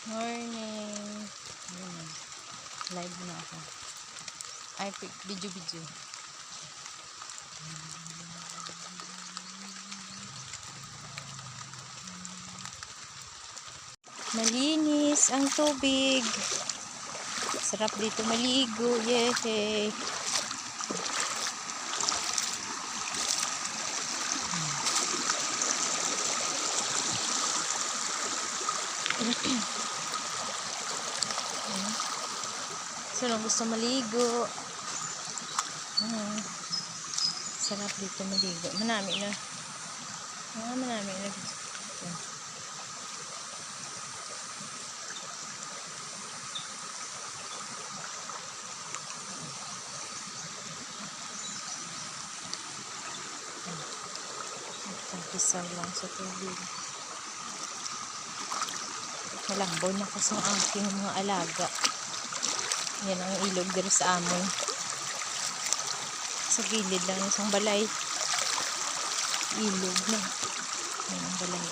Morning. Ayan. Live na ako. Ay, video. Malinis ang tubig. Sarap dito maligo. Yay! Sino gusto maligo? Sarap dito maligo. Manami na. Manami na. Isang lang sa tubig. Malambon na kasi ang aking mga alaga. Yan ang ilog dito sa amon. Sa gilid lang isang balay. Ilog na. Yan ang balay.